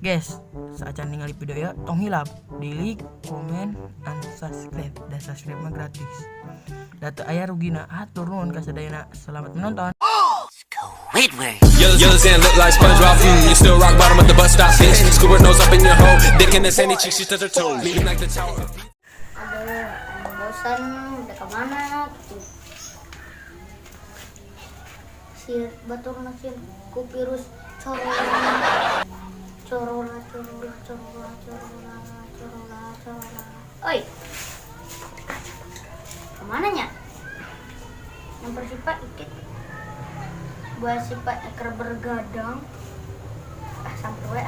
Guys, saat ningali video ya, tong hilap di like, komen, and subscribe. Dan subscribe mah gratis. Data ayah rugina atur nuhun kasadayana. Selamat menonton. Yellow and look like SpongeBob. You still rock bottom at the bus stop, bitch. Squidward nose up in your hole. Dick in the sandy cheeks, she touch her toes. Leaving like the tower. Aduh, bosan, udah kemana? Si batur nasin ku virus corola. Oi, kemana nya? Yang bersifat ikit, buat sifat ekor bergadang. Sampai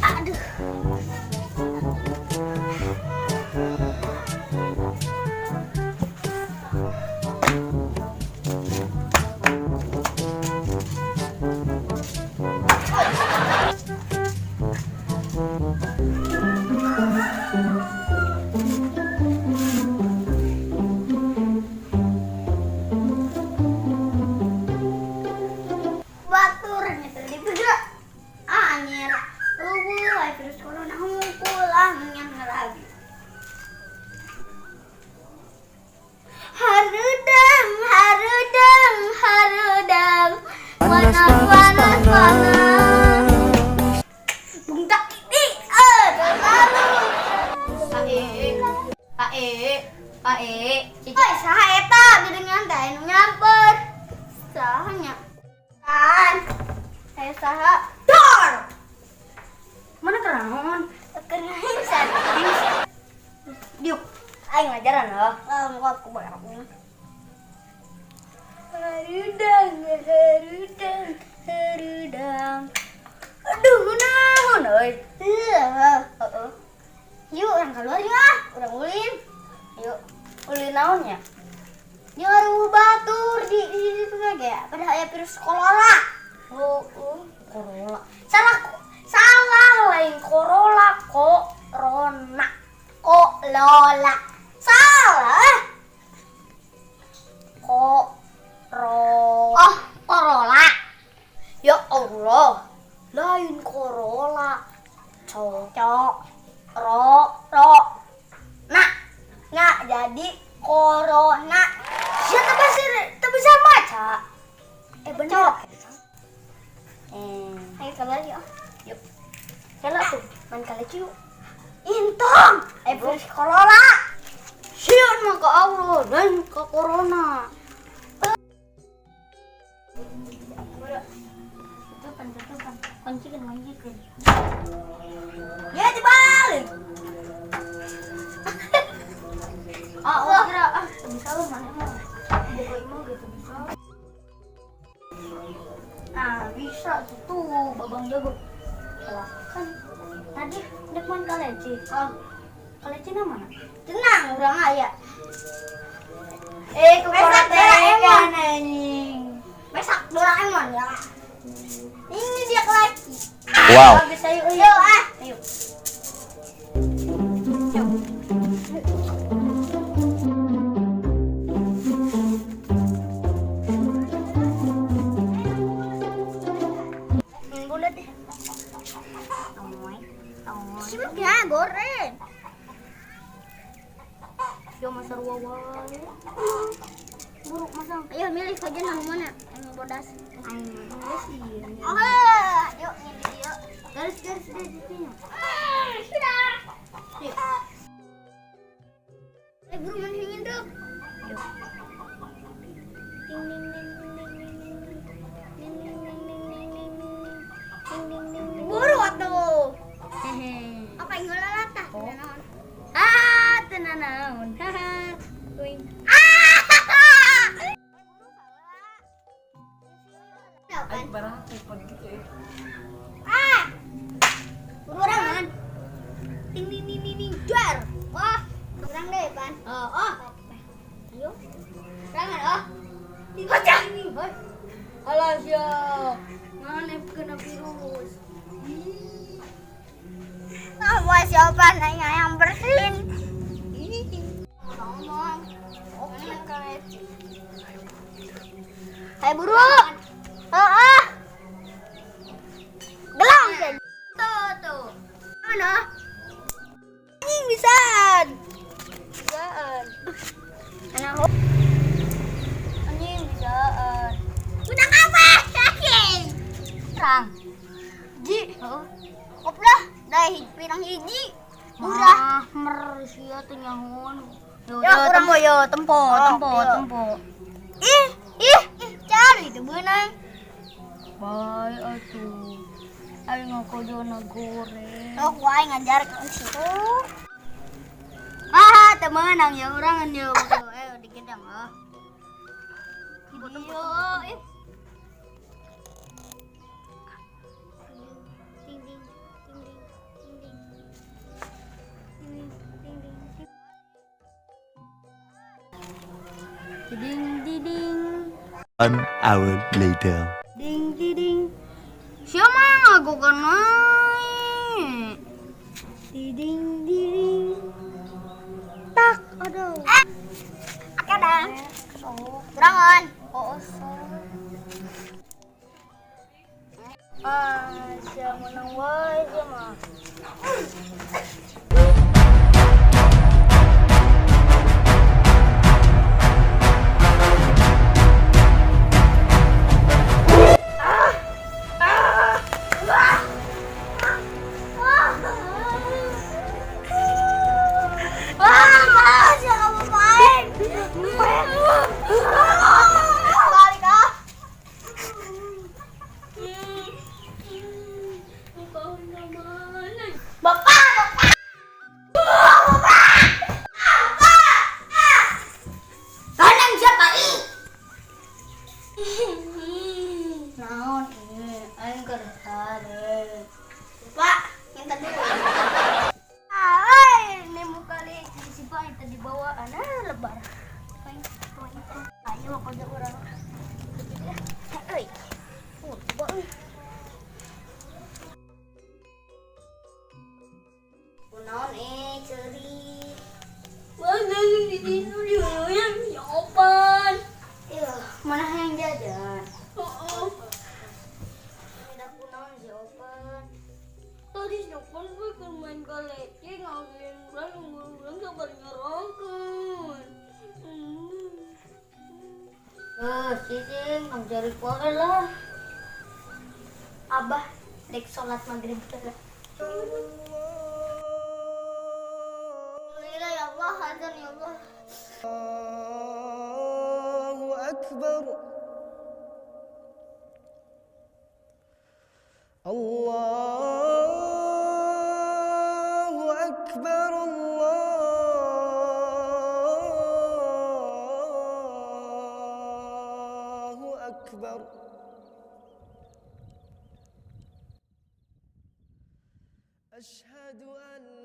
aduh. Baturnya tadi beda anjir virus corona pulang yang lagi harudang panas bungkak ini Pae cici saha eta bidengan teh nu nyamper sahanya kan saya saha dor mana kerangon kerangan diuk aing ngajaran loh muka aku bayar aku harudang aduh naon euy yuk orang keluar ya orang ulin yuk ulin naonnya nyaruh batur di situ kayak pada aya virus corona. Corona. Salah lain corona, corona. Lola. Salah. Corona. Ya Allah. Lain corona. Cocok. Nah, nggak jadi corona. Siapa bisa baca? Bener. Ayo kalian yuk. Yuk. Jalan tuh, main kali yuk. Intong. Virus corona. Siun mah ke Allah dan ke corona. Tutupan. Kuncikan. Ya dibalik. Kira bisa lu mana mah. Buka imam gitu bisa. Nah, bisa gitu, babang jago. Kan tadi udah main kaleci. Kaleci mana? Tenang, urang aya. Keporat kan anjing. Besak Doraemon ya. Ini dia lagi. Wow. Bisa yuk. Ayo. Simnya goreng. Yo masar wawa. Buruk masang. Ayo milih aja yang mana? Yang bodas. Yuk ini dia. Garis di sini. Sudah. Yuk. Buru manhingin tuh. Yuk. Buru atuh. Apa yang ngelalata? Tenanaun. Kuing. Aing barang telepon gitu ya. Burangan. Ting dar. Wah, kurang deh, Pan. Ayo. Burangan, Kocak nih, hoi. Alah siap. Mana kena virus. Nah, siapa nanya yang bersin? Ngomong. Hai buru. orang. Ji, koplah dah pirang hiji. Murah mersia teh nyahon. Yo tempo. Ih, cari teh beunang. Baik atuh. Ayo ngakodona goreng. Sok wae ngajar ke situ. Ah, teu meunang ya urang nya digedang ah. Video, Ding ding. Ding. An hour later. Ding. Siapa ngagokan naik? Ding. Tak, aduh. Oke dah. Berangan. Siapa menang wae sama. Naon ini? Aing kerjaan. Pak, minta dulu. Ini muka li si Pak itu dibawa lebar. Ayo kerja orang. Euy. Bang. Naon ceuri. Bang di tidur yang nyopan. Mana yang jajan? Oh. Tidak kunaon si Open. Tadi nyopan gue ke main galece ngawin orang sabar nyerongkeun. Cicing, kamu cari poe lah. Abah, dek sholat maghrib dulu. Alhamdulillah ya Allah, azan ya Allah. Allahu Akbar. Allahu Akbar. Allahu Akbar. أشهد أن